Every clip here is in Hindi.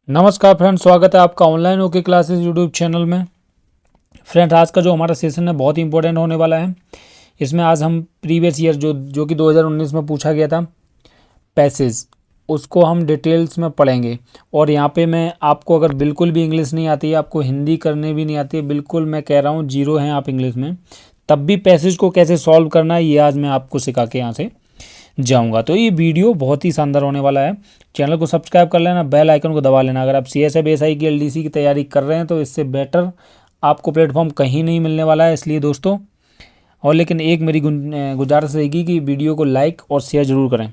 नमस्कार फ्रेंड, स्वागत है आपका online okay classes YouTube channel में। फ्रेंड, आज का जो हमारा सेशन है बहुत ही इंपॉर्टेंट होने वाला है। इसमें आज हम प्रीवियस ईयर जो कि 2019 में पूछा गया था पैसेज, उसको हम डिटेल्स में पढ़ेंगे। और यहाँ पे मैं आपको, अगर बिल्कुल भी इंग्लिश नहीं आती है, आपको हिंदी करने भी नहीं आती है, बिल्कुल मैं कह रहा हूँ जीरो हैं आप इंग्लिश में, तब भी पैसेज को कैसे सॉल्व करना है ये आज मैं आपको सिखा के यहाँ से जाऊंगा। तो ये वीडियो बहुत ही शानदार होने वाला है। चैनल को सब्सक्राइब कर लेना, बेल आइकन को दबा लेना। अगर आप CSF SI की LDC की तैयारी कर रहे हैं तो इससे बेटर आपको प्लेटफॉर्म कहीं नहीं मिलने वाला है, इसलिए दोस्तों। और लेकिन एक मेरी गुजारिश रहेगी कि वीडियो को लाइक और शेयर ज़रूर करें।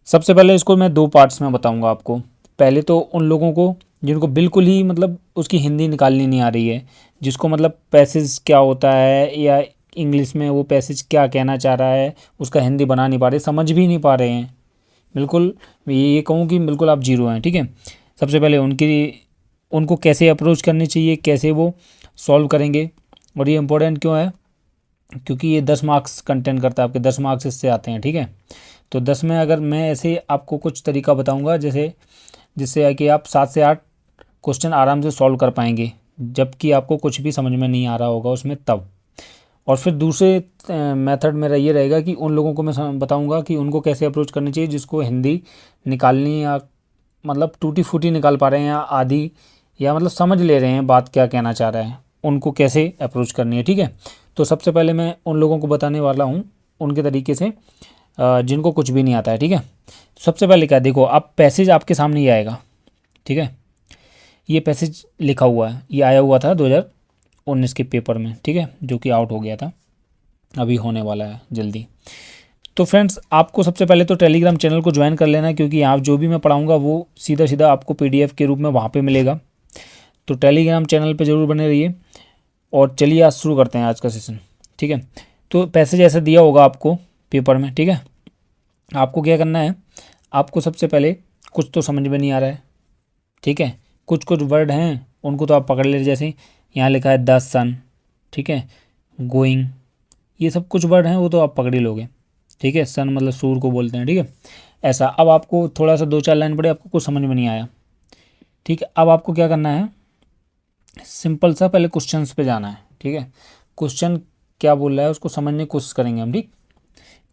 सबसे पहले इसको मैं दो पार्ट्स में बताऊंगा आपको। पहले तो उन लोगों को जिनको बिल्कुल ही मतलब उसकी हिंदी निकालनी नहीं आ रही है, जिसको मतलब पैसेज क्या होता है या इंग्लिश में वो पैसेज क्या कहना चाह रहा है उसका हिंदी बना नहीं पा रहे, समझ भी नहीं पा रहे हैं। बिल्कुल ये कहूँ कि बिल्कुल आप जीरो हैं, ठीक है। सबसे पहले उनको कैसे अप्रोच करनी चाहिए, कैसे वो सॉल्व करेंगे। और ये इम्पोर्टेंट क्यों है, क्योंकि ये 10 मार्क्स कंटेंट करता है, आपके 10 मार्क्स इससे आते हैं, ठीक है। तो 10 में अगर मैं ऐसे आपको कुछ तरीका बताऊंगा जैसे जिससे कि आप 7 से 8 क्वेश्चन आराम से सॉल्व कर पाएंगे, जबकि आपको कुछ भी समझ में नहीं आ रहा होगा उसमें तब। और फिर दूसरे मेथड मेरा ये रहेगा कि उन लोगों को मैं बताऊंगा कि उनको कैसे अप्रोच करनी चाहिए जिसको हिंदी निकालनी या मतलब टूटी फूटी निकाल पा रहे हैं या आधी, या मतलब समझ ले रहे हैं बात क्या कहना चाह रहा है, उनको कैसे अप्रोच करनी है, ठीक है। तो सबसे पहले मैं उन लोगों को बताने वाला हूँ उनके तरीके से जिनको कुछ भी नहीं आता है, ठीक है। सबसे पहले क्या, देखो आप पैसेज आपके सामने ही आएगा, ठीक है। ये पैसेज लिखा हुआ है, ये आया हुआ था 2019 के पेपर में, ठीक है, जो कि आउट हो गया था, अभी होने वाला है जल्दी। तो फ्रेंड्स, आपको सबसे पहले तो टेलीग्राम चैनल को ज्वाइन कर लेना है, क्योंकि यहाँ जो भी मैं पढ़ाऊँगा वो सीधा सीधा आपको PDF के रूप में वहाँ पे मिलेगा। तो टेलीग्राम चैनल पे ज़रूर बने रहिए। और चलिए आज शुरू करते हैं आज का सेशन, ठीक है। तो पैसेज ऐसा दिया होगा आपको पेपर में, ठीक है। आपको क्या करना है, आपको सबसे पहले कुछ तो समझ में नहीं आ रहा है, ठीक है। कुछ कुछ वर्ड हैं उनको तो आप पकड़ ले, जैसे यहाँ लिखा है द सन, ठीक है, गोइंग, ये सब कुछ वर्ड हैं वो तो आप पकड़ ही लोगे, ठीक है। सन मतलब सूर्य को बोलते हैं, ठीक है। ऐसा अब आपको थोड़ा सा 2-4 लाइन पढ़े, आपको कुछ समझ में नहीं आया, ठीक है। अब आपको क्या करना है, सिंपल सा पहले क्वेश्चंस पे जाना है, ठीक है। क्वेश्चन क्या बोल रहा है उसको समझने की कोशिश करेंगे हम, ठीक।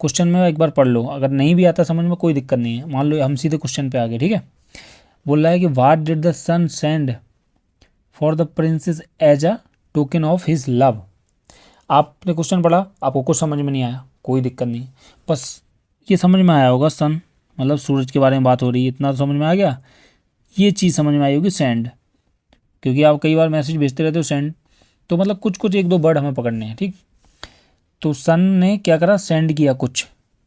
क्वेश्चन में एक बार पढ़ लो, अगर नहीं भी आता समझ में कोई दिक्कत नहीं है। मान लो हम सीधे क्वेश्चन पे आ गए, ठीक है। बोल रहा है कि what did the sun send for the princess as a token of his love. आपने क्वेश्चन पढ़ा, आपको कुछ समझ में नहीं आया, कोई दिक्कत नहीं, बस ये समझ में आया होगा सन मतलब सूरज के बारे में बात हो रही है, इतना तो समझ में आ गया। ये चीज़ समझ में आई होगी सेंड, क्योंकि आप कई बार मैसेज भेजते रहते हो सेंड, तो मतलब कुछ कुछ एक दो वर्ड हमें पकड़ने हैं, ठीक। तो सन ने क्या करा, सेंड किया कुछ,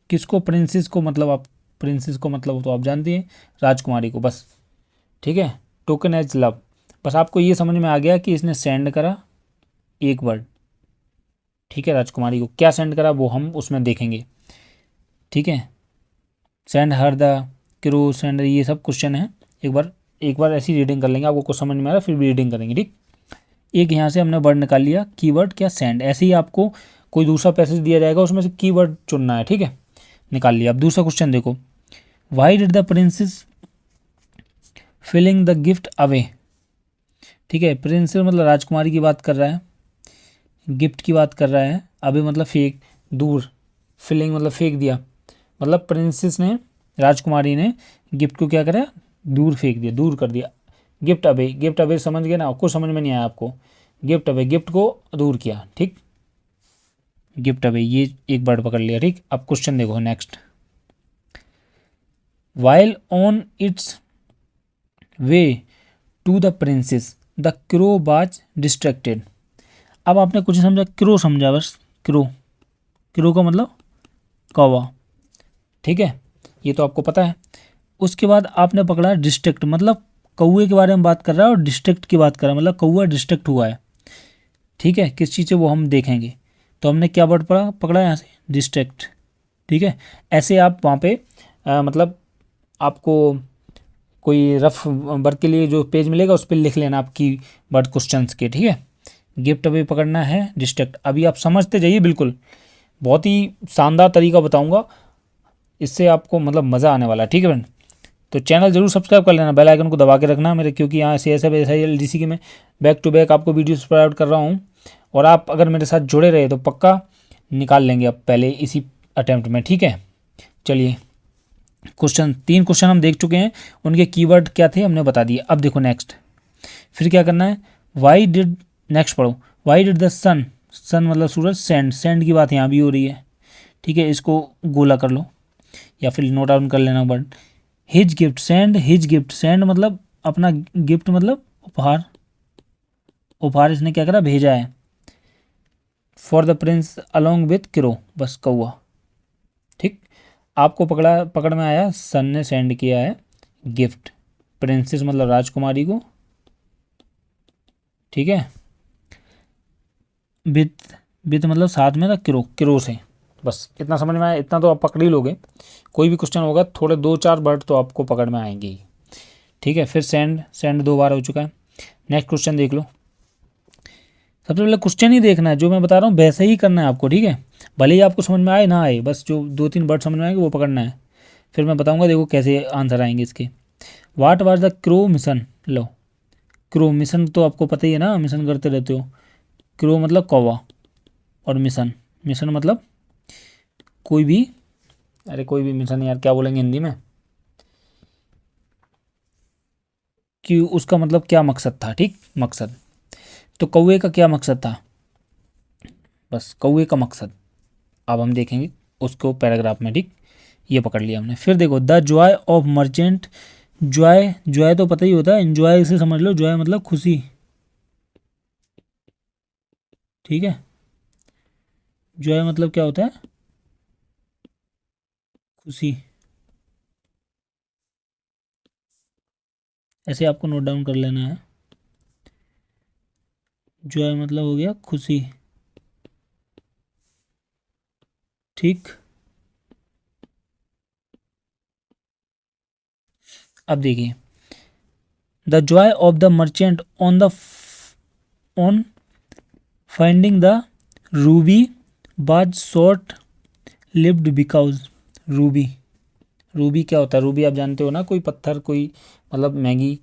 किसको, प्रिंसेस को, मतलब आप प्रिंसेस को मतलब तो आप जानती हैं, राजकुमारी को, बस, ठीक है। टोकन एज लव, बस आपको ये समझ में आ गया कि इसने सेंड करा एक वर्ड, ठीक है। राजकुमारी को क्या सेंड करा वो हम उसमें देखेंगे, ठीक है। Send her the crow send, ये सब क्वेश्चन है। एक बार ऐसी रीडिंग कर लेंगे, आपको कुछ समझ में आ रहा फिर भी रीडिंग करेंगे, ठीक। एक यहाँ से हमने वर्ड निकाल लिया, कीवर्ड क्या, सेंड। ऐसे ही आपको कोई दूसरा पैसेज दिया जाएगा, उसमें से कीवर्ड चुनना है, ठीक है। निकाल लिया। अब दूसरा क्वेश्चन देखो, why did the princess fling the gift away, ठीक है। प्रिंसेस मतलब राजकुमारी की बात कर रहा है, गिफ्ट की बात कर रहा है, अभी मतलब फेंक, दूर, फिलिंग मतलब फेंक दिया, मतलब प्रिंसेस ने, राजकुमारी ने गिफ्ट को क्या करा, दूर फेंक दिया, दूर कर दिया। गिफ्ट अवे, गिफ्ट अवे समझ गए ना, कुछ समझ में नहीं आया आपको, गिफ्ट अवे, गिफ्ट को दूर किया, ठीक। गिफ्ट अवे ये एक वर्ड पकड़ लिया, ठीक। अब क्वेश्चन देखो next, while on its way to the princess the crow was distracted. अब आपने कुछ नहीं समझा, क्रो समझा बस, क्रो, क्रो का मतलब कौवा, ठीक है, ये तो आपको पता है। उसके बाद आपने पकड़ा डिस्ट्रैक्ट, मतलब कौए के बारे में बात कर रहा है और डिस्ट्रैक्ट की बात कर रहा है, मतलब कौआ डिस्ट्रैक्ट हुआ है, ठीक है, किस चीज़ से वो हम देखेंगे। तो हमने क्या वर्ड पकड़ा यहाँ से, डिस्ट्रैक्ट, ठीक है। ऐसे आप वहाँ पे मतलब आपको कोई रफ वर्क के लिए जो पेज मिलेगा उस पर लिख लेना आपकी वर्ड क्वेश्चंस के, ठीक है। गिफ्ट अवे पकड़ना है, डिस्ट्रैक्ट, अभी आप समझते जाइए, बिल्कुल बहुत ही शानदार तरीका बताऊंगा, इससे आपको मतलब मज़ा आने वाला है, ठीक है फ्रेंड। तो चैनल जरूर सब्सक्राइब कर लेना, बेल आइकन को दबा के रखना मेरे, क्योंकि यहाँ से ऐसा LDC की मैं बैक टू बैक आपको वीडियोस प्रोवाइड कर रहा हूँ। और आप अगर मेरे साथ जुड़े रहे तो पक्का निकाल लेंगे अब पहले इसी अटैम्प्ट में, ठीक है। चलिए क्वेश्चन 3 क्वेश्चन हम देख चुके हैं, उनके कीवर्ड क्या थे हमने बता दिए। अब देखो नेक्स्ट फिर क्या करना है। वाई डिड, नेक्स्ट पढ़ो, वाई डिड द सन, सन मतलब सूरज, सेंड की बात यहाँ भी हो रही है, ठीक है। इसको गोला कर लो या फिर नोट डाउन कर लेना word. His gift, send his gift, send मतलब अपना, गिफ्ट मतलब उपहार, उपहार इसने क्या करा, भेजा है। For the Prince along with crow, बस कौआ, ठीक। आपको पकड़ में आया, सन ने सेंड किया है गिफ्ट, प्रिंसेस मतलब राजकुमारी को, ठीक है। विथ, विथ मतलब साथ में था, क्रो से, बस इतना समझ में आया। इतना तो आप पकड़ ही लोगे, कोई भी क्वेश्चन होगा थोड़े 2-4 वर्ड तो आपको पकड़ में आएंगे ही, ठीक है। फिर सेंड 2 बार हो चुका है। नेक्स्ट क्वेश्चन देख लो। सबसे पहले क्वेश्चन ही देखना है, जो मैं बता रहा हूँ वैसे ही करना है आपको, ठीक है। भले ही आपको समझ में आए ना आए, बस जो 2-3 वर्ड समझ में आएंगे वो पकड़ना है। फिर मैं बताऊँगा देखो कैसे आंसर आएंगे इसके। What was the crow mission, low crow mission तो आपको पता ही है ना, मिशन करते रहते हो। क्रो मतलब कौवा, और मिशन, मिशन मतलब कोई भी, अरे कोई भी मिशन यार क्या बोलेंगे हिंदी में, कि उसका मतलब क्या मकसद था, ठीक, मकसद। तो कौवे का क्या मकसद था, बस कौवे का मकसद अब हम देखेंगे उसको पैराग्राफ में, ठीक। ये पकड़ लिया हमने। फिर देखो the Joy of merchant, Joy, Joy तो पता ही होता है, एंजॉय से समझ लो, जॉय मतलब खुशी, ठीक है। जॉय मतलब क्या होता है, खुशी, ऐसे आपको नोट डाउन कर लेना है। जॉय मतलब हो गया खुशी, ठीक। अब देखिए the Joy of the merchant on finding the Ruby was short lived because, Ruby, Ruby क्या होता है, रूबी आप जानते हो ना, कोई पत्थर, कोई मतलब मैगी,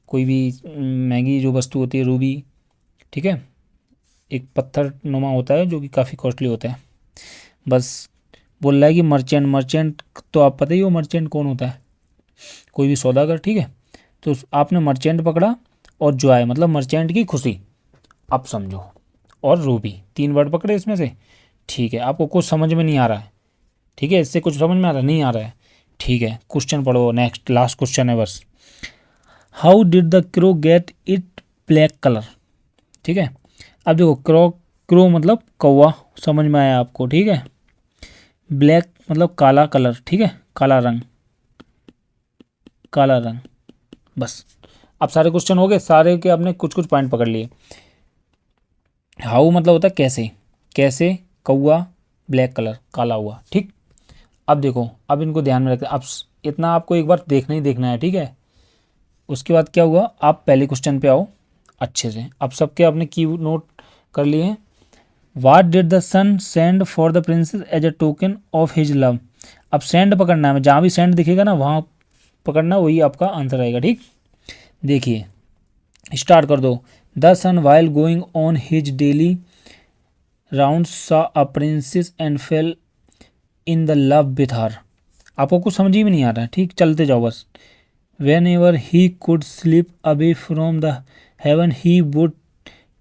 कोई भी मैगी जो वस्तु होती है रूबी, ठीक है। एक पत्थर नुमा होता है जो कि काफ़ी कॉस्टली होता है। बस बोल रहा है कि मर्चेंट, मर्चेंट तो आप पता ही हो मर्चेंट कौन होता है, कोई भी सौदागर, ठीक है। तो आपने मर्चेंट पकड़ा और जॉय मतलब मर्चेंट की खुशी, अब समझो, और रूबी, 3 वर्ड पकड़े इसमें से, ठीक है। आपको कुछ समझ में नहीं आ रहा है, ठीक है, इससे कुछ समझ में आ रहा नहीं आ रहा है, ठीक है। क्वेश्चन पढ़ो, नेक्स्ट लास्ट क्वेश्चन है बस। How did the crow get it black colour, ठीक है। अब देखो क्रो, क्रो मतलब कौवा, समझ में आया आपको, ठीक है। ब्लैक मतलब काला कलर, ठीक है, काला रंग, काला रंग, बस। अब सारे क्वेश्चन हो गए, सारे के आपने कुछ कुछ पॉइंट पकड़ लिए। हाउ मतलब होता है कैसे, कैसे कौवा ब्लैक कलर काला हुआ, ठीक। अब देखो, अब इनको ध्यान में रखते, अब इतना आपको एक बार देखना ही देखना है, ठीक है। उसके बाद क्या हुआ, आप पहले क्वेश्चन पे आओ अच्छे से। अब सबके आपने की नोट कर लिए हैं। What did the sun send for the princess as a token of his love, अब सेंड पकड़ना है, जहाँ भी सेंड दिखेगा ना वहाँ पकड़ना, वही आपका आंसर आएगा, ठीक। देखिए स्टार्ट कर दो। The sun while going on his daily round saw a princess and fell in the love with her, आपको कुछ समझ ही में नहीं आ रहा है, ठीक, चलते जाओ बस। Whenever he could slip away from the heaven he would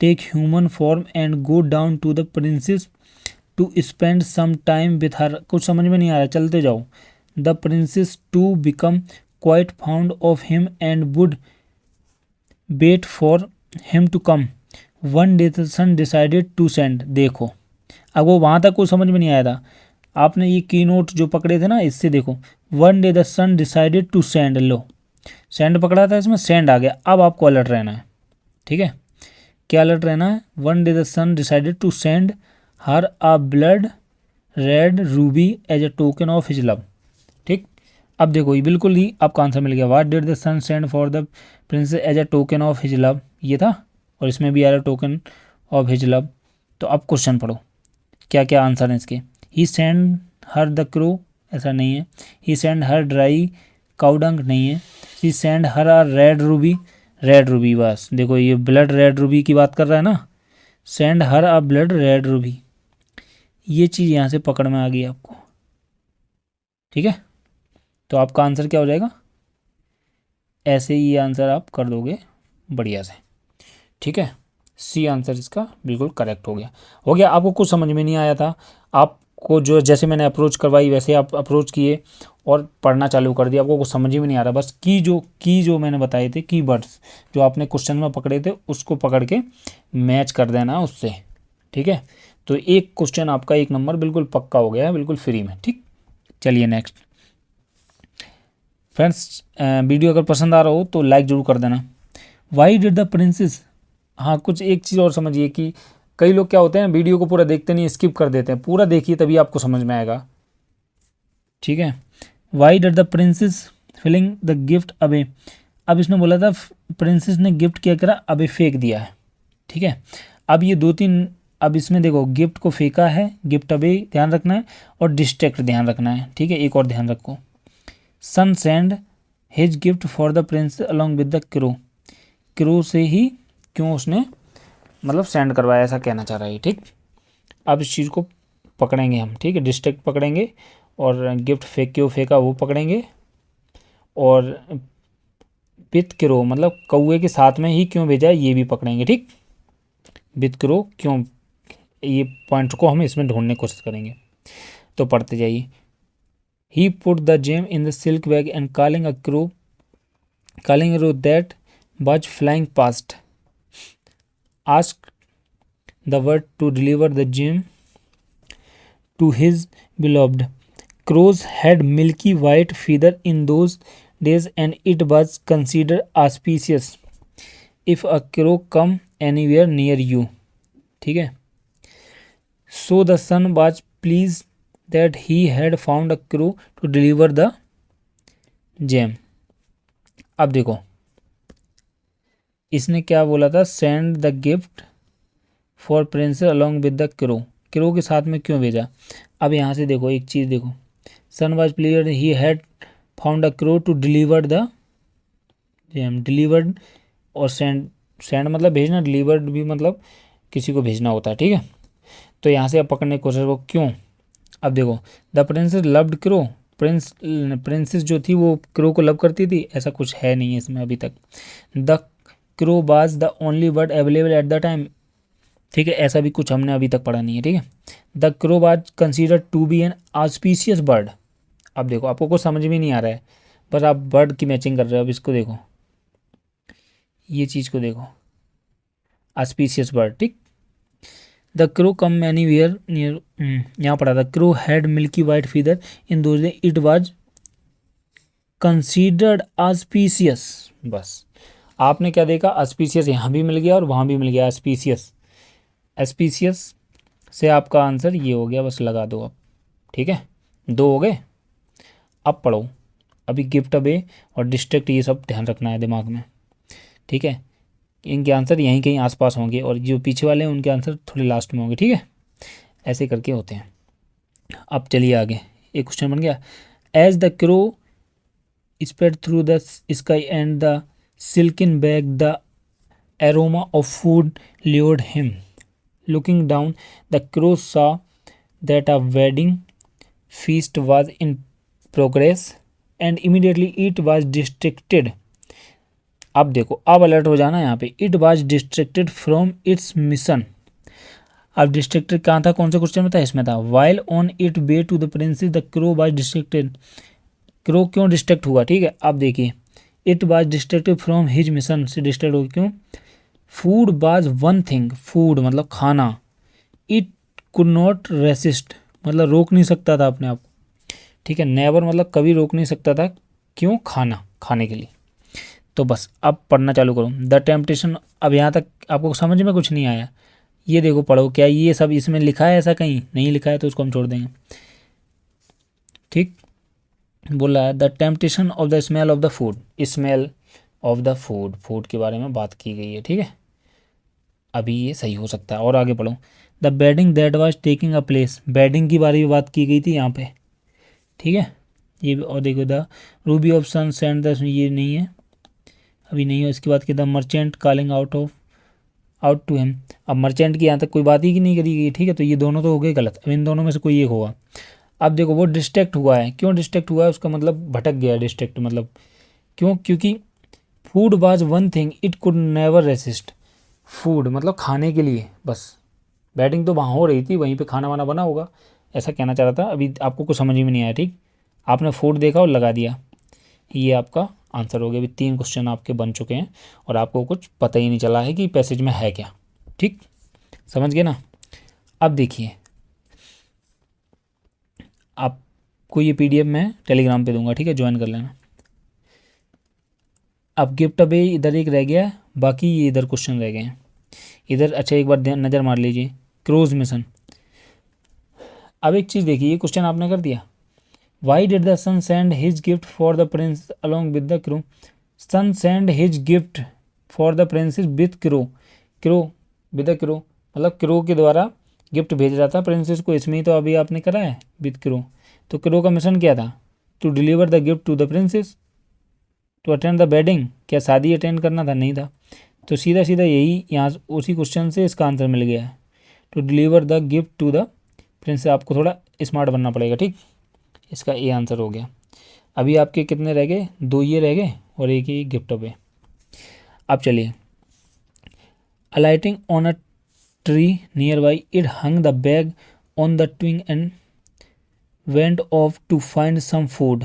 take human form and go down to the princess to spend some time with her, कुछ समझ में नहीं आ रहा, चलते जाओ। The princess to become quite fond of him and would wait for him to come, one day the sun decided to send, देखो अब वो वहाँ तक कुछ समझ में नहीं आया था, आपने ये की नोट जो पकड़े थे ना इससे देखो। One day the sun decided to send, लो सेंड पकड़ा था, इसमें सेंड आ गया। अब आपको अलर्ट रहना है, ठीक है। क्या अलर्ट रहना है, one day the sun decided to send her a blood red ruby as a token of his love, ठीक। अब देखो ये बिल्कुल ही आपका आंसर मिल गया। What did the sun send for the princess as a token of his love, ये था, और इसमें भी आ रहा टोकन ऑफ हिज लव। तो अब क्वेश्चन पढ़ो क्या क्या आंसर है इसके। ही सेंड हर द क्रो, ऐसा नहीं है। ही सेंड हर ड्राई काउडंग नहीं है। She send her a red Ruby, red Ruby, बस देखो ये ब्लड रेड रूबी की बात कर रहा है ना, send her a blood red Ruby, ये चीज़ यहाँ से पकड़ में आ गई आपको, ठीक है। तो आपका आंसर क्या हो जाएगा, ऐसे ही ये आंसर आप कर दोगे बढ़िया से, ठीक है। सी आंसर इसका बिल्कुल करेक्ट हो गया। हो गया, आपको कुछ समझ में नहीं आया था, आपको जो जैसे मैंने अप्रोच करवाई वैसे आप अप्रोच किए और पढ़ना चालू कर दिया, आपको कुछ समझ में नहीं आ रहा, बस की जो मैंने बताए थे की वर्ड्स जो आपने क्वेश्चन में पकड़े थे उसको पकड़ के मैच कर देना उससे, ठीक है। तो एक क्वेश्चन आपका 1 नंबर बिल्कुल पक्का हो गया है, बिल्कुल फ्री में, ठीक। चलिए नेक्स्ट फ्रेंड्स, वीडियो अगर पसंद आ रहा हो तो लाइक ज़रूर कर देना। वाई डिड द प्रिंसेस, हाँ कुछ एक चीज़ और समझिए कि कई लोग क्या होते हैं वीडियो को पूरा देखते नहीं, स्किप कर देते हैं, पूरा देखिए तभी आपको समझ में आएगा, ठीक है। Why did the princess fling the gift away, अब इसने बोला था प्रिंसेस ने गिफ्ट क्या करा, अबे फेंक दिया है, ठीक है। अब ये 2-3, अब इसमें देखो गिफ्ट को फेंका है, गिफ्ट अवे ध्यान रखना है, और डिस्ट्रैक्ट ध्यान रखना है, ठीक है। एक और ध्यान रखो, sun send his gift for the prince along with the crow, crow से ही क्यों उसने मतलब सेंड करवाया, ऐसा कहना चाह रहा है, ठीक। अब इस चीज़ को पकड़ेंगे हम, ठीक है, डिस्ट्रैक्ट पकड़ेंगे और गिफ्ट फेंक क्यों फेंका वो पकड़ेंगे, और विथ क्रो मतलब कौए के साथ में ही क्यों भेजा है ये भी पकड़ेंगे, ठीक। विथ क्रो क्यों, ये पॉइंट को हम इसमें ढूंढने की कोशिश करेंगे, तो पढ़ते जाइए। He put the gem in the silk bag and calling a crow that was flying past asked the bird to deliver the gem to his beloved. Crows had milky white feather in those days and it was considered auspicious if a crow come anywhere near you, ठीक है। So the sun was pleased that he had found a crow to deliver the gem. अब देखो इसने क्या बोला था, send the gift for princess along with the crow, crow के साथ में क्यों भेजा। अब यहाँ से देखो एक चीज़ देखो, sun was pleased he had found a crow to deliver the gem, delivered और सेंड, सेंड मतलब भेजना, डिलीवर्ड भी मतलब किसी को भेजना होता है, ठीक है। तो यहाँ से अब पकड़ने की कोशिश करो क्यों। अब देखो the princess loved crow, princess जो थी वो क्रो को लव करती थी, ऐसा कुछ है नहीं है इसमें अभी तक। The crow was the only bird available at the time, ठीक है, ऐसा भी कुछ हमने अभी तक पढ़ा नहीं है, ठीक है। The crow was considered to be an auspicious bird, अब देखो आपको कुछ समझ में नहीं आ रहा है, बस आप बर्ड की मैचिंग कर रहे हो। अब इसको देखो, ये चीज़ को देखो, ऑस्पिशियस बर्ड, ठीक। The crow come anywhere near, यहाँ पढ़ा था crow had milky white feather in those day it was considered auspicious, बस आपने क्या देखा, ऑस्पिशियस यहाँ भी मिल गया और वहाँ भी मिल गया ऑस्पिशियस, एस्पीसियस से आपका आंसर ये हो गया, बस लगा दो आप, ठीक है। 2 हो गए। अब पढ़ो, अभी गिफ्ट अवे और डिस्ट्रैक्ट ये सब ध्यान रखना है दिमाग में, ठीक है। इनके आंसर यहीं कहीं आसपास होंगे और जो पीछे वाले हैं उनके आंसर थोड़े लास्ट में होंगे, ठीक है, ऐसे करके होते हैं। अब चलिए आगे, एक क्वेश्चन बन गया, as the crow spread through the sky and the silken bag the aroma of food lured him. Looking down, the crow saw that a wedding feast was in progress and immediately it was distracted. अब देखो, अब अलर्ट हो जाना यहाँ पे, it was distracted from its mission. अब डिस्ट्रैक्टेड कहाँ था, कौन से क्वेश्चन में था, इसमें था। while on its way to the princess the crow was distracted. Crow क्यों डिस्ट्रैक्ट हुआ, ठीक है। अब देखिए it was distracted from his mission, से डिस्ट्रैक्ट हो क्यों, food was one thing, food मतलब खाना, इट कुड नॉट रेसिस्ट मतलब रोक नहीं सकता था अपने आप को, ठीक है। नेवर मतलब कभी रोक नहीं सकता था, क्यों, खाना खाने के लिए। तो बस अब पढ़ना चालू करो, द टेम्पटेशन। अब यहाँ तक आपको समझ में कुछ नहीं आया, ये देखो पढ़ो, क्या ये सब इसमें लिखा है, ऐसा कहीं नहीं लिखा है तो उसको हम छोड़ देंगे, ठीक। बोला है the temptation of the smell of the food, smell of the food, food के बारे में बात की गई है, ठीक है। अभी ये सही हो सकता है, और आगे पढ़ो, the wedding that was taking a place, wedding की बारे में बात की गई थी यहाँ पे, ठीक है। ये और देखो the ruby of sun send the, ये नहीं है, अभी नहीं है। इसके बाद क्या, the merchant calling out to him. अब मर्चेंट की यहाँ तक कोई बात ही नहीं करी गई, ठीक है, तो ये दोनों तो हो गए गलत। अब इन दोनों में से कोई एक होगा। अब देखो वो डिस्ट्रैक्ट हुआ है, क्यों डिस्ट्रैक्ट हुआ है, उसका मतलब भटक गया है। डिस्ट्रैक्ट मतलब क्यों, क्योंकि food was one thing it could never resist. Food मतलब खाने के लिए, बस बैटिंग तो वहाँ हो रही थी, वहीं पे खाना वाना बना होगा, ऐसा कहना चाह रहा था। अभी आपको कुछ समझ में नहीं आया, ठीक, आपने फूड देखा और लगा दिया, ये आपका आंसर हो गया। अभी 3 क्वेश्चन आपके बन चुके हैं और आपको कुछ पता ही नहीं चला है कि पैसेज में है क्या, ठीक, समझ गए ना। अब देखिए, आपको ये PDF मैं टेलीग्राम पे दूंगा, ठीक है, ज्वाइन कर लेना। अब गिफ्ट अवे इधर एक रह गया है, बाकी ये इधर क्वेश्चन रह गए हैं इधर। अच्छा एक बार नज़र मार लीजिए, क्रूज मिशन। अब एक चीज़ देखिए, ये क्वेश्चन आपने कर दिया, why did the sun send his gift for the prince along with the crow. Sun send his gift for the princess with crow, crow with the crow मतलब क्रू के द्वारा गिफ्ट भेज रहा था प्रिंसेस को, इसमें ही तो अभी आपने करा है विद क्रू। तो क्रू का मिशन क्या था, to deliver the gift to the princess, to attend the wedding, क्या शादी अटेंड करना था, नहीं था। तो सीधा सीधा यही यहाँ उसी क्वेश्चन से इसका आंसर मिल गया है, to deliver the gift to the princess. आपको थोड़ा स्मार्ट बनना पड़ेगा, ठीक, इसका ए आंसर हो गया। अभी आपके कितने रह गए, 2 ये रह गए और एक ही गिफ्ट अवे। अब चलिए, alighting on a tree nearby it hung the bag on the twig and went off to find some food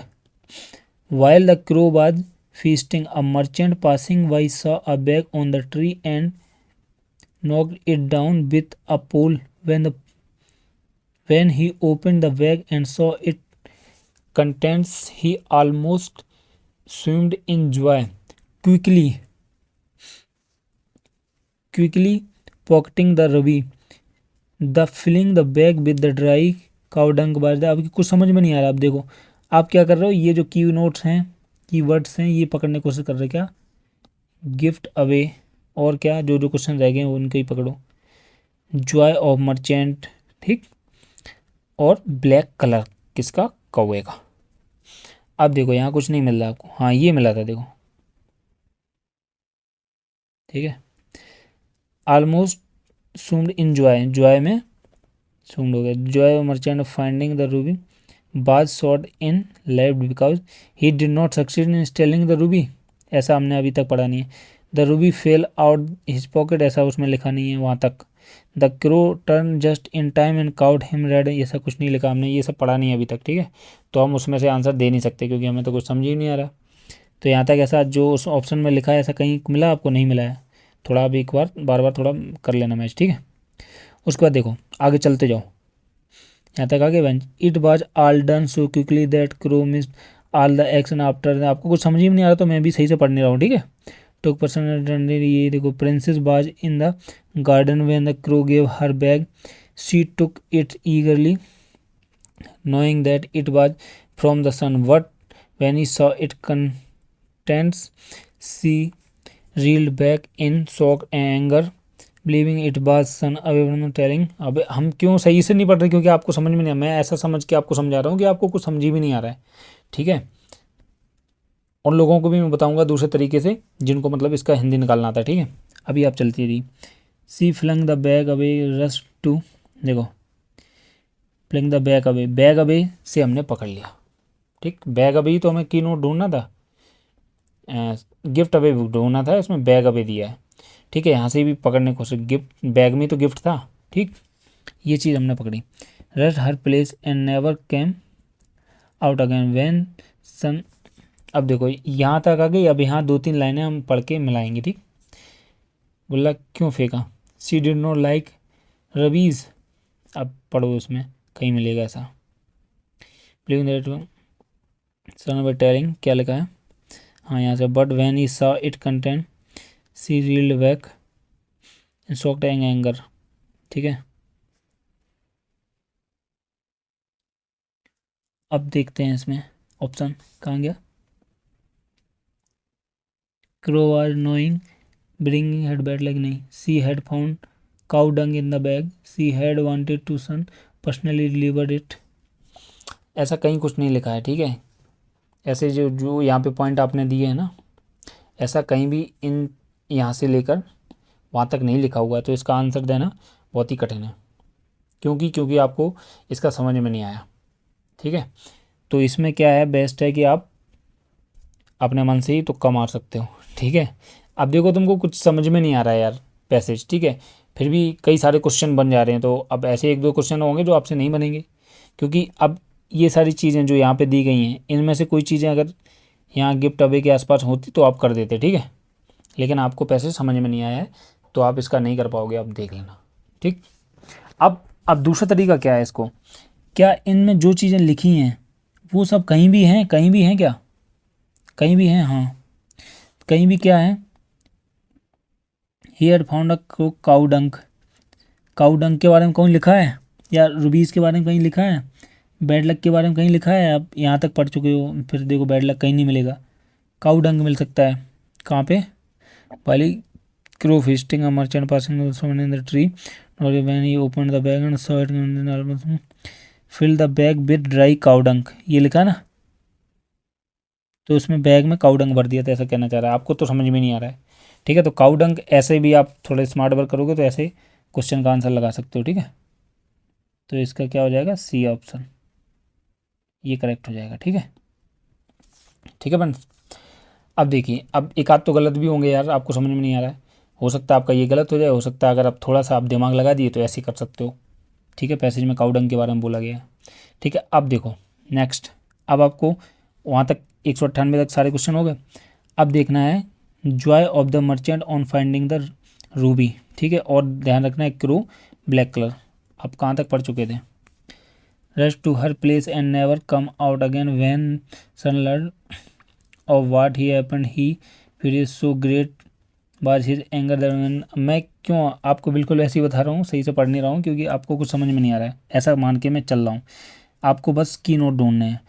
while the crow was feasting. A merchant passing by saw a bag on the tree and knocked it down with a pole. When he opened the bag and saw its contents, he almost swoomed in joy. Quickly pocketing the ruby, filling the bag with the dry cow dung was the। अब कुछ समझ में नहीं आ रहा। अब देखो आप क्या कर रहे हो, ये जो की नोट्स हैं, की वर्ड्स हैं, ये पकड़ने की कोशिश कर रहे हो क्या, गिफ्ट अवे और क्या जो जो क्वेश्चन रह गए हैं उनके ही पकड़ो, जॉय ऑफ मर्चेंट, ठीक, और ब्लैक कलर किसका, कौवे का। अब देखो यहाँ कुछ नहीं मिल रहा आपको, हाँ ये मिला था देखो, ठीक है, almost swooned in joy, joy में सूम्ड हो गया, joy of merchant of finding the ruby was shot in left because he did not succeed in stealing the ruby, ऐसा हमने अभी तक पढ़ा नहीं है। The ruby fell out his pocket, ऐसा उसमें लिखा नहीं है वहाँ तक। The crow turn just in time and caught him red, ऐसा कुछ नहीं लिखा, हमने ये सब पढ़ा नहीं है अभी तक, ठीक है, तो हम उसमें से आंसर दे नहीं सकते क्योंकि हमें तो कुछ समझ ही नहीं आ रहा। तो यहाँ तक ऐसा जो उस ऑप्शन में लिखा है ऐसा कहीं मिला आपको, नहीं मिला है, थोड़ा अभी एक बार बार थोड़ा कर लेना मैच, ठीक है। उसके बाद देखो आगे चलते जाओ, यहाँ तक आगे bench, it was all done so quickly that crow missed all the action after. आपको कुछ समझ ही नहीं आ रहा तो मैं भी सही से पढ़ नहीं रहा हूँ, ठीक है। टुक पर्सन, ये देखो, princess was in the garden when the crow gave her bag, she took it ईगरली knowing that it was from the sun, but when he saw its contents she reeled back in shock and anger, believing it was sun away telling. अब हम क्यों सही से नहीं पढ़ रहे, क्योंकि आपको समझ में नहीं, मैं ऐसा समझ के आपको समझा रहा हूँ कि आपको कुछ समझ भी नहीं आ रहा है, ठीक है। उन लोगों को भी मैं बताऊंगा दूसरे तरीके से जिनको मतलब इसका हिंदी निकालना आता है, ठीक है। अभी आप चलती रही, she flung the bag away rush to, देखो flung the bag away, bag away से हमने पकड़ लिया, ठीक, बैग अवे ही तो हमें की नोट ढूंढना था, गिफ्ट अवे ढूंढना था, इसमें बैग अवे दिया है, ठीक है। यहाँ से भी पकड़ने की कोशिश, गिफ्ट बैग में तो गिफ्ट था, ठीक, ये चीज़ हमने पकड़ी। Rest her place and never came out again when sun. अब देखो यहाँ तक आ गई, अब यहाँ 2-3 लाइनें हम पढ़ के मिलाएंगे, ठीक। बोला क्यों फेंका, सी डिड नॉट लाइक रबीज, अब पढ़ो उसमें कहीं मिलेगा ऐसा, सन बाय टेलिंग, क्या लिखा है, हाँ यहाँ से, but when he saw it content she reeled back in shocked and anger, ठीक है। अब देखते हैं इसमें ऑप्शन कहाँ गया, crow was knowing bringing head bad luck, नहीं, she had found cow dung in the bag, she had wanted to sun personally delivered it, ऐसा कहीं कुछ नहीं लिखा है, ठीक है। ऐसे जो जो यहाँ पे पॉइंट आपने दिए हैं ना, ऐसा कहीं भी इन यहाँ से लेकर वहाँ तक नहीं लिखा हुआ है, तो इसका आंसर देना बहुत ही कठिन है। क्योंकि आपको इसका समझ में नहीं आया। ठीक है, तो इसमें क्या है, बेस्ट है कि आप अपने मन से ही तुक्का मार सकते हो। ठीक है, अब देखो तुमको कुछ समझ में नहीं आ रहा है यार पैसेज, ठीक है, फिर भी कई सारे क्वेश्चन बन जा रहे हैं, तो अब ऐसे एक दो क्वेश्चन होंगे जो आपसे नहीं बनेंगे, क्योंकि अब ये सारी चीज़ें जो यहाँ पे दी गई हैं, इनमें से कोई चीज़ें अगर यहाँ गिफ्ट अवे के आसपास होती तो आप कर देते। ठीक है, लेकिन आपको पैसेज समझ में नहीं आया है तो आप इसका नहीं कर पाओगे, आप देख लेना। ठीक, अब दूसरा तरीका क्या है इसको, क्या इनमें जो चीज़ें लिखी हैं वो सब कहीं भी हैं, कहीं भी हैं क्या, कहीं भी हैं, हाँ कहीं भी क्या है, हियर फाउंड अ काउ डंक, काउ डंक के बारे में कहीं लिखा है, या रूबीज़ के बारे में कहीं लिखा है, बैड लक के बारे में कहीं लिखा है, आप यहाँ तक पढ़ चुके हो, फिर देखो बैड लक कहीं नहीं मिलेगा, काउ डंक मिल सकता है कहाँ पे, पहली crow fisting a merchant passing someone in the tree और when he open the bag and saw it fill the bag with dry cow dung, ये लिखा ना, तो उसमें बैग में काउ डंक भर दिया था, ऐसा कहना चाह रहा है, आपको तो समझ में नहीं आ रहा है। ठीक है, तो काउ डंक ऐसे भी आप थोड़े स्मार्ट वर्क करोगे तो ऐसे क्वेश्चन का आंसर लगा सकते हो। ठीक है, तो इसका क्या हो जाएगा, सी ऑप्शन, ये करेक्ट हो जाएगा। ठीक है, ठीक है फ्रेंड्स, अब देखिए, अब एक आध तो गलत भी होंगे यार, आपको समझ में नहीं आ रहा है, हो सकता है आपका ये गलत हो जाए, हो सकता है अगर आप थोड़ा सा आप दिमाग लगा दिए तो ऐसे ही कर सकते हो। ठीक है, पैसेज में काउ डंक के बारे में बोला गया है। ठीक है, अब देखो नेक्स्ट, अब आपको वहाँ तक 198 तक सारे क्वेश्चन हो गए। अब देखना है Joy of the merchant on finding the Ruby. ठीक है, और ध्यान रखना है क्रू ब्लैक कलर, आप कहाँ तक पढ़ चुके थे, rush to her place and never come out again when sun learn of what he happened he fury is so great was his anger that, मैं क्यों आपको बिल्कुल वैसे ही बता रहा हूँ, सही से पढ़ नहीं रहा हूँ क्योंकि आपको कुछ समझ में नहीं आ रहा है, ऐसा मान के मैं चल रहा हूँ, आपको बस की नोट ढूंढने हैं।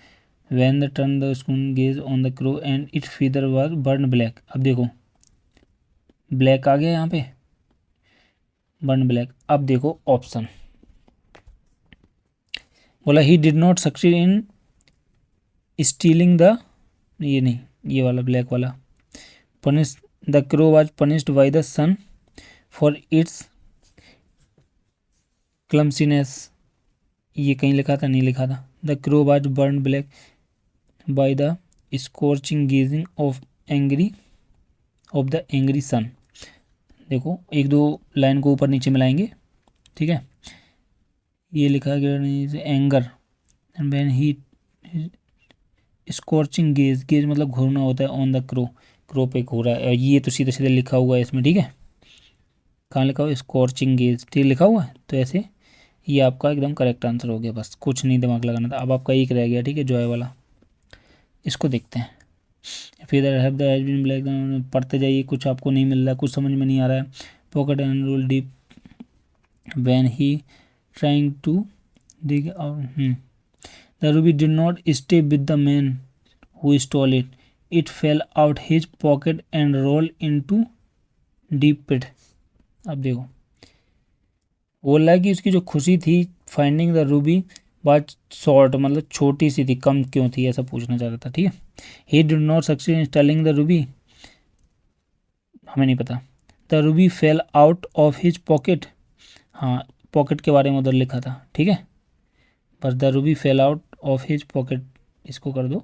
When the turn the scorn gaze on the crow and it feather was burn black, अब देखो ब्लैक आ गया यहाँ पे, बर्न ब्लैक। अब देखो ऑप्शन, बोला he did not succeed in stealing the, ये नहीं, ये वाला ब्लैक वाला, punish the crow was punished by the sun for its clumsiness, ये कहीं लिखा था, नहीं लिखा था, the crow was burn black by the scorching gazing of the angry sun. देखो एक दो लाइन को ऊपर नीचे मिलाएंगे। ठीक है, ये लिखा गया anger and when he scorching gauge, gauge मतलब घूरना होता है, ऑन द क्रो, क्रो पे घूरा है, ये तो सीधे सीधे लिखा हुआ है इसमें। ठीक है, कहाँ लिखा हुआ है, स्कॉर्चिंग गेज, ठीक लिखा हुआ है, तो ऐसे ये आपका एकदम करेक्ट आंसर हो गया, बस कुछ नहीं दिमाग लगाना था। अब आपका एक रह गया, ठीक है, जॉय वाला, इसको देखते हैं। फिर have the has been black, पढ़ते जाइए, कुछ आपको नहीं मिल रहा है, कुछ समझ में नहीं आ रहा है। Pocket and roll deep when he trying to dig out, the ruby did not stay with the man who stole it. It fell out his pocket and rolled into deep pit. अब देखो बोल रहा है कि उसकी जो खुशी थी फाइंडिंग द रूबी बात शॉर्ट, मतलब छोटी सी थी, कम क्यों थी, ऐसा पूछना चाह रहा था। ठीक है, he did not succeed in stealing the ruby, हमें नहीं पता। The ruby fell out of his pocket, हाँ पॉकेट के बारे में उधर लिखा था। ठीक है, बस the ruby fell out of his pocket, इसको कर दो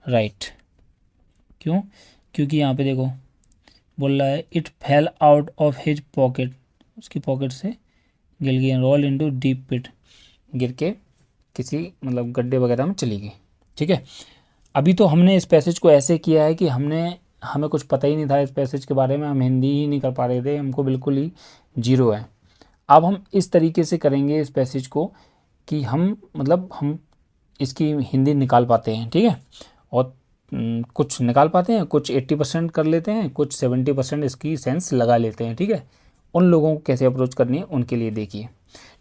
राइट। क्यों, क्योंकि यहाँ पे देखो बोल रहा है it fell out of his pocket, उसकी पॉकेट से गिर गई, रोल इनटू डीप पिट, गिर के किसी मतलब गड्ढे वगैरह में चली गई। ठीक है, अभी तो हमने इस पैसेज को ऐसे किया है कि हमें कुछ पता ही नहीं था इस पैसेज के बारे में, हम हिंदी ही नहीं कर पा रहे थे, हमको बिल्कुल ही जीरो है। अब हम इस तरीके से करेंगे इस पैसेज को कि हम इसकी हिंदी निकाल पाते हैं। ठीक है, और कुछ निकाल पाते हैं, कुछ 80% कर लेते हैं, कुछ 70% इसकी सेंस लगा लेते हैं। ठीक है, उन लोगों को कैसे अप्रोच करनी है उनके लिए देखिए।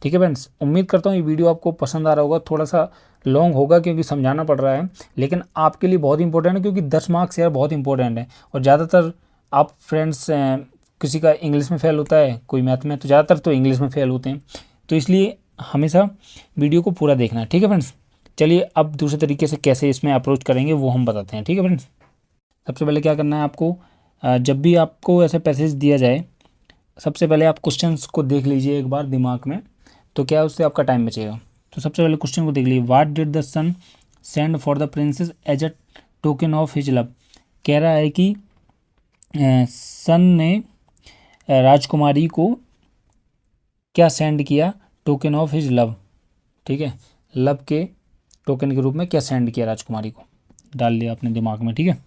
ठीक है फ्रेंड्स, उम्मीद करता हूँ ये वीडियो आपको पसंद आ रहा होगा, थोड़ा सा लॉन्ग होगा क्योंकि समझाना पड़ रहा है, लेकिन आपके लिए बहुत इंपॉर्टेंट है क्योंकि 10 मार्क्स यार बहुत इंपॉर्टेंट है। और ज़्यादातर आप फ्रेंड्स किसी का इंग्लिश में फ़ेल होता है, कोई मैथ में, तो ज़्यादातर तो इंग्लिश में फ़ेल होते हैं, तो इसलिए हमेशा वीडियो को पूरा देखना है। ठीक है फ्रेंड्स, चलिए अब दूसरे तरीके से कैसे इसमें अप्रोच करेंगे वो हम बताते हैं, ठीक है फ्रेंड्स। सबसे पहले क्या करना है आपको, जब भी आपको ऐसा पैसेज दिया जाए, सबसे पहले आप क्वेश्चंस को देख लीजिए एक बार दिमाग में, तो क्या उससे आपका टाइम बचेगा। तो सबसे पहले क्वेश्चन को देख लीजिए, what did the sun send for the princess as a token of his love. कह रहा है कि सन ने राजकुमारी को क्या सेंड किया, टोकन ऑफ हिज लव, ठीक है, लव के टोकन के रूप में क्या सेंड किया राजकुमारी को, डाल लिया अपने दिमाग में, ठीक है।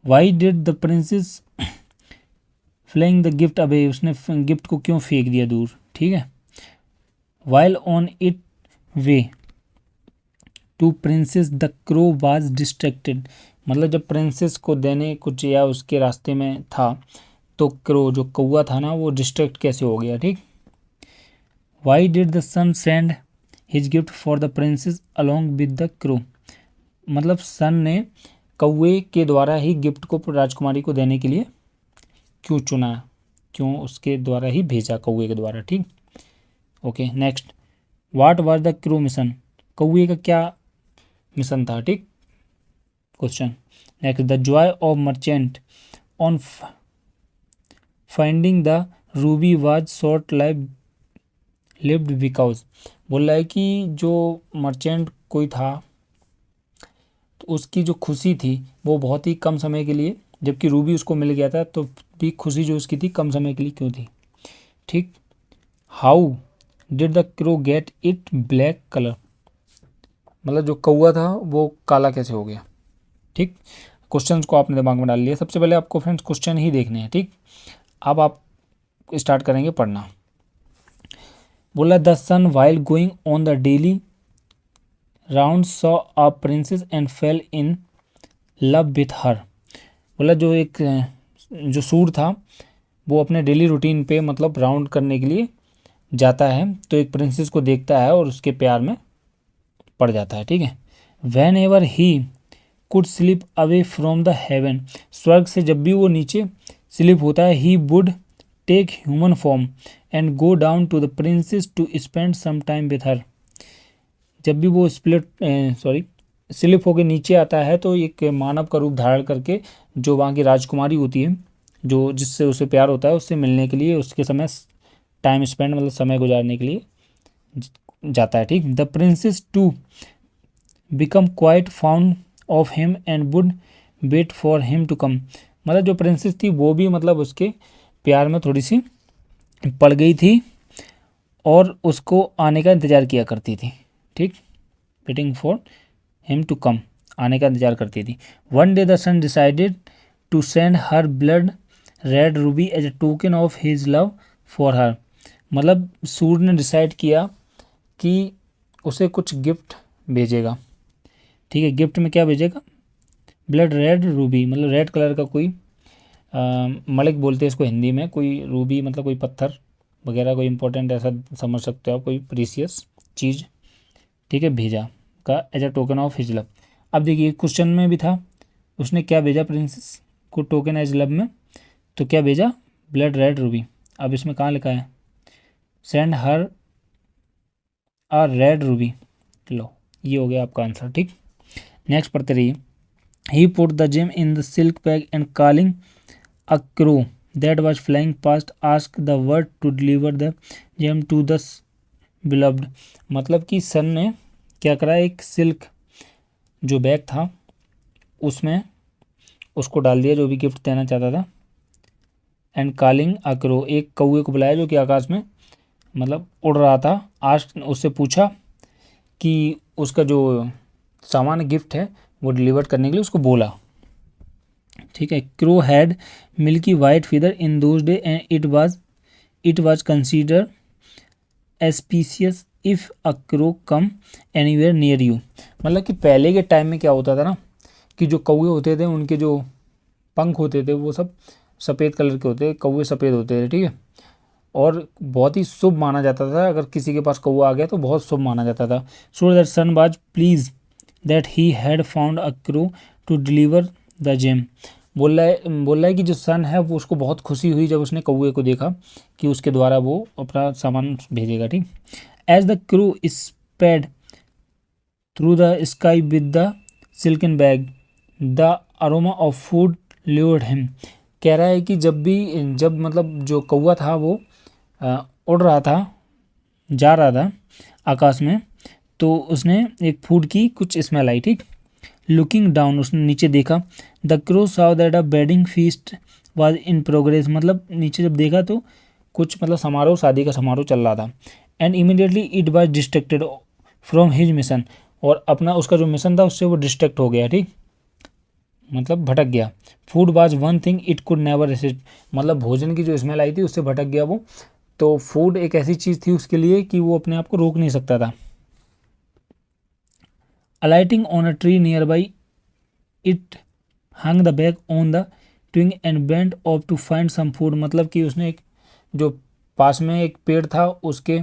Why did the princess fling the gift away, उसने गिफ्ट को क्यों फेंक दिया दूर, ठीक है। While on it way to princess the crow was distracted, मतलब जब प्रिंसेस को देने कुछ या उसके रास्ते में था तो क्रो जो कौवा था ना वो डिस्ट्रैक्ट कैसे हो गया, ठीक। Why did the sun send his gift for the princess along with the crow, मतलब सन ने कौवे के द्वारा ही गिफ्ट को राजकुमारी को देने के लिए क्यों चुना, क्यों उसके द्वारा ही भेजा कौवे के द्वारा, ठीक। Okay next, what was the crew mission, कौवे का क्या मिशन था, ठीक question. Next, the Joy of merchant on finding the Ruby was short life lived because, बोल रहा है कि जो मर्चेंट कोई था तो उसकी जो खुशी थी वो बहुत ही कम समय के लिए, जबकि रूबी उसको मिल गया था तो भी खुशी जो उसकी थी कम समय के लिए क्यों थी, ठीक। How did the crow get it black colour, मतलब जो कौवा था वो काला कैसे हो गया, ठीक। क्वेश्चंस को आपने दिमाग में डाल लिया। सबसे पहले आपको फ्रेंड्स क्वेश्चन ही देखने हैं, ठीक। अब आप स्टार्ट करेंगे पढ़ना। बोला the sun while going on the daily round saw a princess and fell in love with her, बोला जो एक जो सूर था वो अपने डेली रूटीन पे मतलब राउंड करने के लिए जाता है तो एक प्रिंसेस को देखता है और उसके प्यार में पड़ जाता है, ठीक है। Whenever he could slip away from the heaven, स्वर्ग से जब भी वो नीचे स्लिप होता है, he would take human form and go down to the princess to spend some time with her, जब भी वो स्लिप होकर नीचे आता है तो एक मानव का रूप धारण करके जो वहाँ की राजकुमारी होती है जो जिससे उसे प्यार होता है उससे मिलने के लिए उसके समय टाइम स्पेंड मतलब समय गुजारने के लिए जाता है, ठीक। The princess to become quite fond of him and would wait for him to come, मतलब जो प्रिंसेस थी वो भी मतलब उसके प्यार में थोड़ी सी पड़ गई थी और उसको आने का इंतज़ार किया करती थी, ठीक। Waiting for him to come, आने का इंतज़ार करती थी। One day the sun decided to send her blood red ruby as a token of his love for her, मतलब सूर्य ने डिसाइड किया कि उसे कुछ गिफ्ट भेजेगा, ठीक है। गिफ्ट में क्या भेजेगा, ब्लड रेड रूबी, मतलब रेड कलर का कोई मलिक बोलते हैं इसको हिंदी में, कोई रूबी मतलब कोई पत्थर वगैरह कोई इंपॉर्टेंट ऐसा समझ सकते हो आप, कोई प्रीसियस चीज़, ठीक है, भेजा का as a token of his love. अब देखिए क्वेश्चन में भी था उसने क्या भेजा प्रिंसेस को टोकन एज लव में, तो क्या भेजा, ब्लड रेड रूबी। अब इसमें कहाँ लिखा है, send her a red ruby, लो ये हो गया आपका आंसर, ठीक। नेक्स्ट पढ़ते रहिए। He put the gem in the silk bag and calling a crow that was flying past ask the word to deliver the gem to the beloved, मतलब कि सन ने क्या करा, एक सिल्क जो बैग था उसमें उसको डाल दिया जो भी गिफ्ट देना चाहता था, एंड कॉलिंग अ क्रो, एक कौवे को बुलाया जो कि आकाश में मतलब उड़ रहा था, आज उससे पूछा कि उसका जो सामान्य गिफ्ट है वो डिलीवर करने के लिए उसको बोला, ठीक है। Crow had milky white feather in those day and it was consider auspicious if a crow come anywhere near you, मतलब कि पहले के टाइम में क्या होता था ना कि जो कौवे होते थे उनके जो पंख होते थे वो सब सफ़ेद कलर के होते थे, कौवे सफ़ेद होते थे, ठीक है। और बहुत ही शुभ माना जाता था, अगर किसी के पास कौवा आ गया तो बहुत शुभ माना जाता था। So that sun was please that he had found a crow to deliver the gem, बोल रहा है कि जो सन है वो उसको बहुत खुशी हुई जब उसने कौवे को देखा कि उसके द्वारा वो अपना सामान भेजेगा, ठीक। As the crow sped through the sky with the silken bag, the aroma of food lured him. कह रहा है कि जब मतलब जो कौवा था वो उड़ रहा था, जा रहा था आकाश में, तो उसने एक फूड की कुछ स्मेल आई, ठीक। लुकिंग डाउन, उसने नीचे देखा। The crow Sao that a wedding feast was in progress, मतलब नीचे जब देखा तो कुछ मतलब समारोह, शादी का समारोह चल रहा था। And immediately it was distracted from his mission, और अपना उसका जो मिशन था उससे वो डिस्ट्रैक्ट हो गया, ठीक, मतलब भटक गया। Food was one thing it could never resist, मतलब भोजन की जो स्मेल आई थी उससे भटक गया वो। तो फूड एक ऐसी चीज़ थी उसके लिए कि वो अपने आप को रोक नहीं सकता था। Alighting on a tree nearby, it hung the bag on the twig and went off to find some food, मतलब कि उसने एक जो पास में एक पेड़ था उसके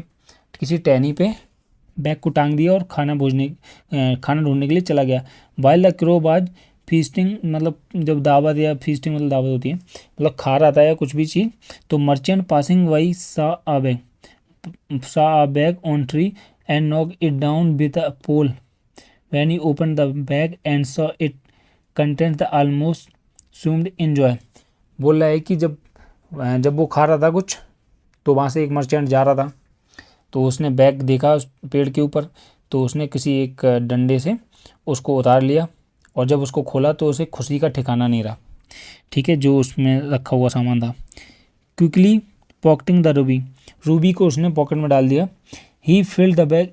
किसी टहनी पे बैग को टांग दिया और खाना ढूंढने के लिए चला गया। While the crow was feasting, मतलब जब दावत या फीस्टिंग मतलब दावत होती है, मतलब खा रहा था या कुछ भी चीज़, तो merchant passing by saw a bag on tree and knocked it down with a pole. When he opened the bag and saw it contained the almost assumed enjoy. बोल रहा है कि जब वो खा रहा था कुछ, तो वहाँ से एक मर्चेंट जा रहा था, तो उसने बैग देखा उस पेड़ के ऊपर, तो उसने किसी एक डंडे से उसको उतार लिया, और जब उसको खोला तो उसे खुशी का ठिकाना नहीं रहा, ठीक है, जो उसमें रखा हुआ सामान था। Quickly pocketing the ruby, ruby को उसने पॉकेट में डाल दिया। He filled the bag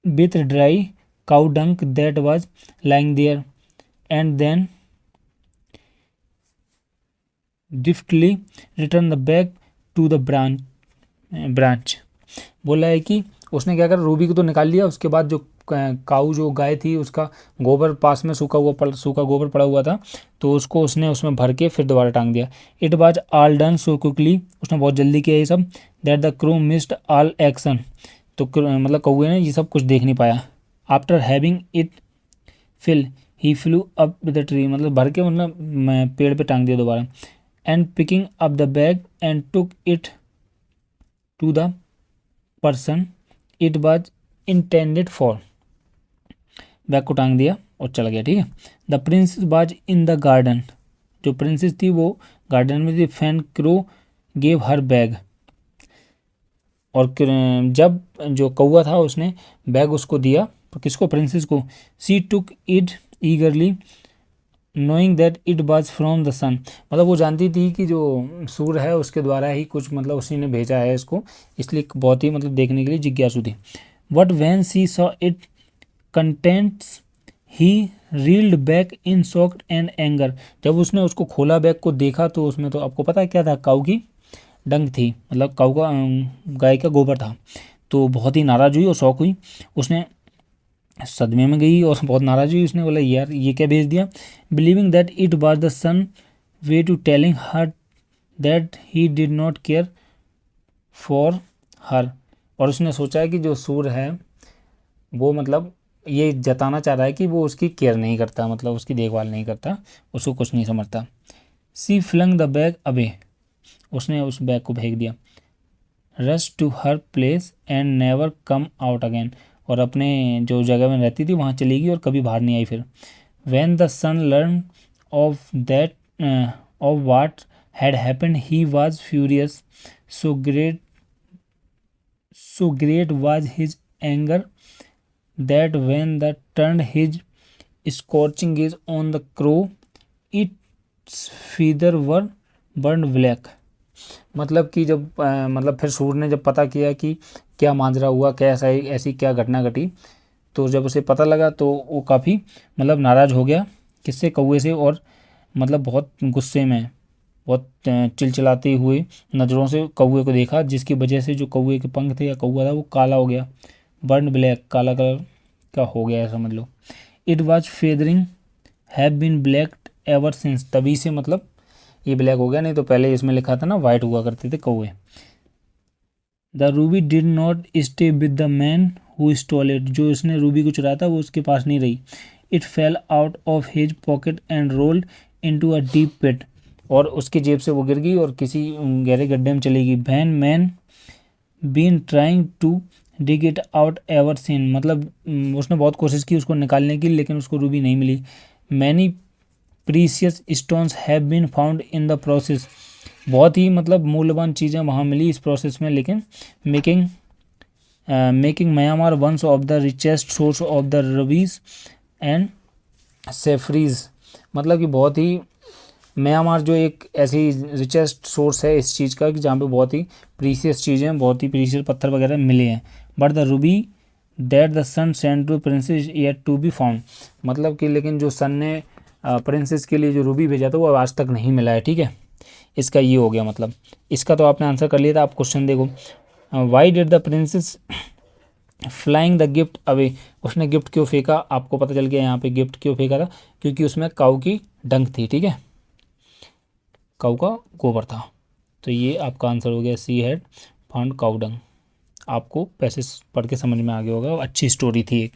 with dry cow dung that was lying there and then deftly return the bag to the branch. बोला है कि उसने क्या करा, रूबी को तो निकाल लिया, उसके बाद जो काऊ जो गाय थी उसका गोबर पास में सूखा गोबर पड़ा हुआ था, तो उसको उसने उसमें भर के फिर दोबारा टांग दिया। It was all done so quickly, उसने बहुत जल्दी किया ये सब, that the crow missed all action, तो मतलब कौए ने ये सब कुछ देख नहीं पाया। After having it fill he flew up with the tree, मतलब भर के मतलब पेड़ पे टांग दिया दोबारा। And picking up the bag and took it to the person it was intended for, bag को टांग दिया और चला गया, ठीक है। The princess was in the garden, जो प्रिंसेस थी वो गार्डन में थी। फैन क्रो गेव हर बैग, और जब जो कौआ था उसने बैग उसको दिया, तो किसको, प्रिंसेस को। She took it eagerly knowing that it was from the sun, मतलब वो जानती थी कि जो सूर्य है उसके द्वारा ही कुछ मतलब उसी ने भेजा है इसको, इसलिए बहुत ही मतलब देखने के लिए जिज्ञासु थी। But when C saw it contents he reeled back in shock and anger, जब उसने उसको खोला बैग को देखा तो उसमें तो आपको पता है क्या था, काऊ की डंक थी, मतलब काऊ का गाय का गोबर था। तो बहुत ही नाराज़ हुई और शौक हुई, उसने सदमे में गई और बहुत नाराज़ हुई। उसने बोला यार ये क्या भेज दिया। Believing that it was the son way to telling her that he did not care for her, और उसने सोचा है कि जो सूर्य है वो मतलब ये जताना चाह रहा है कि वो उसकी केयर नहीं करता, मतलब उसकी देखभाल नहीं करता, उसको कुछ नहीं समझता। She flung the bag away, उसने उस बैग को फेंक दिया। Rush to her place and never come out again, और अपने जो जगह में रहती थी वहाँ चली गई और कभी बाहर नहीं आई फिर। When the son learn of that of what had happened he was furious, so great was his anger that when the turned his scorching gaze on the crow its feather were burned black, मतलब कि जब मतलब फिर सूर्य ने जब पता किया कि क्या माजरा हुआ, क्या ऐसी क्या घटना घटी, तो जब उसे पता लगा तो वो काफ़ी मतलब नाराज़ हो गया, किससे, कौए से, और मतलब बहुत गुस्से में, बहुत चिलचिलाते हुए नज़रों से कौए को देखा, जिसकी वजह से जो कौए के पंख थे या कौआ था वो काला हो गया, बर्न ब्लैक, काला कलर का हो गया है समझ लो। It was feathering have been black ever since, तभी से मतलब ये ब्लैक हो गया, नहीं तो पहले इसमें लिखा था ना वाइट हुआ करते थे कौए। The Ruby did not stay with the man who stall it, जो इसने रूबी को चुराया था वो उसके पास नहीं रही। It fell out of his pocket and rolled into a deep pit, और उसकी जेब से वो गिर गई और किसी गहरे गड्ढे में चली गई। When man been trying to dig it out ever since, मतलब उसने बहुत कोशिश की उसको निकालने की, लेकिन उसको रूबी नहीं मिली। Many precious stones have been found in the process, बहुत ही मतलब मूल्यवान चीज़ें वहाँ मिली इस प्रोसेस में, लेकिन making Myanmar once of the richest source of the rubies and sapphires, मतलब कि बहुत ही म्यांमार जो एक ऐसी रिचेस्ट सोर्स है इस चीज़ का कि जहाँ पे बहुत ही प्रीसियस चीज़ें, बहुत ही प्रीसियस पत्थर वगैरह मिले हैं। But the ruby that the sun send to princess yet to be found, मतलब कि लेकिन जो सन ने प्रिंसेस के लिए जो रूबी भेजा था वो आज तक नहीं मिला है। ठीक है, इसका ये हो गया मतलब। इसका तो आपने आंसर कर लिया था। आप क्वेश्चन देखो, why did the princess flying the gift away, उसने गिफ्ट क्यों फेंका, आपको पता चल गया यहाँ पे गिफ्ट क्यों फेंका था, क्योंकि उसमें काऊ की डंक थी। ठीक है, काऊ का गोबर था। तो ये आपका आंसर हो गया, सी हैड फाउंड काऊ डंग। आपको पैसेज पढ़ के समझ में आ गया होगा, अच्छी स्टोरी थी एक।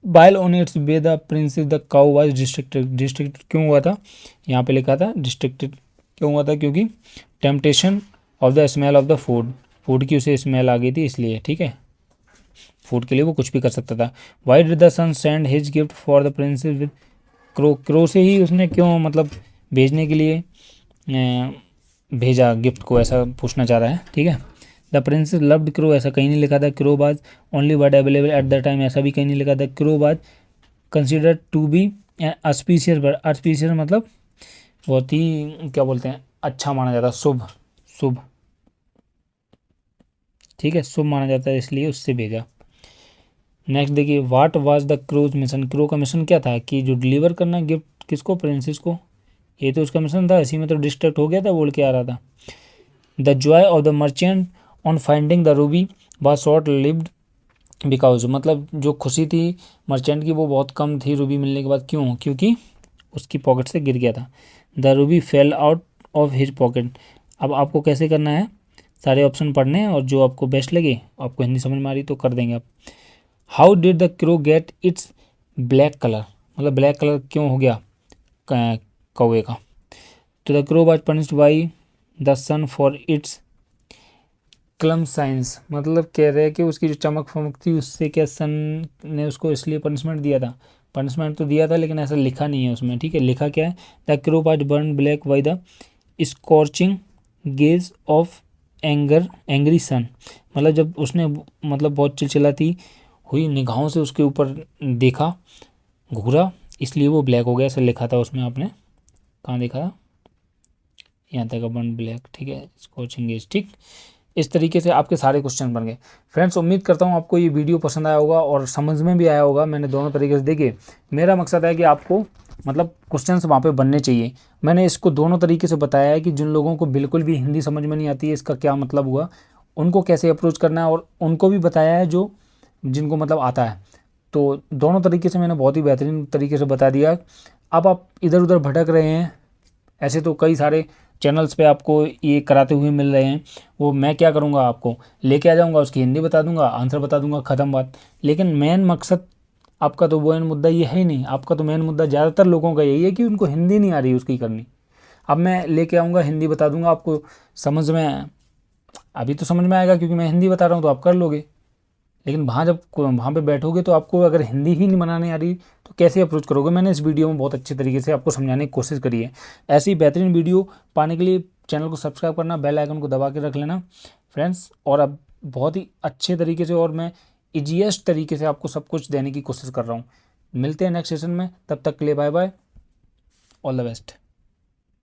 While on its way the princess the crow was distracted, distracted क्यों हुआ था, यहाँ पे लिखा था डिस्ट्रिक्टेड क्यों हुआ था, क्योंकि temptation of the smell of the food, food की उसे स्मेल आ गई थी इसलिए। ठीक है, फूड के लिए वो कुछ भी कर सकता था। Why did the sun send his gift for the princess with crow, crow से ही उसने क्यों मतलब भेजने के लिए भेजा गिफ्ट को, ऐसा पूछना चाह रहा है। ठीक है, द प्रिंसेस लव्ड क्रो, ऐसा कहीं नहीं लिखा था। Crow was only bird available at the time, ऐसा भी कहीं नहीं लिखा था। Crow was consider to be auspicious bird, auspicious मतलब बहुत ही क्या बोलते हैं, अच्छा माना जाता है, शुभ शुभ। ठीक है, शुभ माना जाता है इसलिए उससे भेजा। नेक्स्ट देखिए, what was the crow's mission, crow का मिशन क्या था, कि जो डिलीवर करना गिफ्ट किसको, प्रिंसेस को, ये तो उसका मिशन था। इसी में तो डिस्ट्रैक्ट हो गया था, बोल के आ रहा था। The Joy of the merchant on finding the Ruby was short lived because, मतलब जो खुशी थी मर्चेंट की वो बहुत कम थी रूबी मिलने के बाद। क्यों, क्योंकि उसकी पॉकेट से गिर गया था। The ruby fell out of his pocket, अब आपको कैसे करना है, सारे ऑप्शन पढ़ने हैं और जो आपको बेस्ट लगे, आपको हिंदी समझ में आ रही तो कर देंगे आप। How did the crow get its black colour, मतलब ब्लैक कलर क्यों हो गया कौवे का। तो the crow was punished by the sun for its clumsiness, मतलब कह रहे हैं कि उसकी जो चमक फमक थी उससे क्या सन ने उसको इसलिए पनिशमेंट दिया था। पनिशमेंट तो दिया था लेकिन ऐसा लिखा नहीं है उसमें। ठीक है, लिखा क्या है, the crow was burn black by the scorching gaze of angry sun, मतलब जब उसने मतलब बहुत चिलचिलाती हुई निगाहों से उसके ऊपर देखा, घूरा, इसलिए वो ब्लैक हो गया, ऐसा लिखा था उसमें। आपने कहाँ देखा था, यहाँ तक बर्न ब्लैक। ठीक है, स्कॉचिंग गेज। ठीक, इस तरीके से आपके सारे क्वेश्चन बन गए। फ्रेंड्स, उम्मीद करता हूँ आपको ये वीडियो पसंद आया होगा और समझ में भी आया होगा। मैंने दोनों तरीके से देखिए, मेरा मकसद है कि आपको मतलब क्वेश्चंस वहाँ पे बनने चाहिए। मैंने इसको दोनों तरीके से बताया है कि जिन लोगों को बिल्कुल भी हिंदी समझ में नहीं आती है इसका क्या मतलब हुआ, उनको कैसे अप्रोच करना है, और उनको भी बताया है जो जिनको मतलब आता है। तो दोनों तरीके से मैंने बहुत ही बेहतरीन तरीके से बता दिया। अब आप इधर उधर भटक रहे हैं, ऐसे तो कई सारे चैनल्स पे आपको ये कराते हुए मिल रहे हैं, वो मैं क्या करूँगा, आपको लेके आ जाऊँगा, उसकी हिंदी बता दूँगा, आंसर बता दूँगा, ख़त्म बात। लेकिन मेन मकसद आपका तो मेन मुद्दा ये है ही नहीं। आपका तो मेन मुद्दा ज़्यादातर लोगों का यही है कि उनको हिंदी नहीं आ रही उसकी करनी। अब मैं लेके आऊँगा, हिंदी बता दूँगा, आपको समझ में अभी तो समझ में आएगा क्योंकि मैं हिंदी बता रहा हूँ तो आप कर लोगे। लेकिन वहाँ जब वहाँ पे बैठोगे तो आपको अगर हिंदी ही नहीं बनाने आ रही तो कैसे अप्रोच करोगे। मैंने इस वीडियो में बहुत अच्छे तरीके से आपको समझाने की कोशिश करी है। ऐसी बेहतरीन वीडियो पाने के लिए चैनल को सब्सक्राइब करना, बेल आइकन को दबा के रख लेना फ्रेंड्स। और अब बहुत ही अच्छे तरीके से और मैं ईजीएस्ट तरीके से आपको सब कुछ देने की कोशिश कर रहा हूँ। मिलते हैं नेक्स्ट सेशन में, तब तक के लिए bye bye, all the best.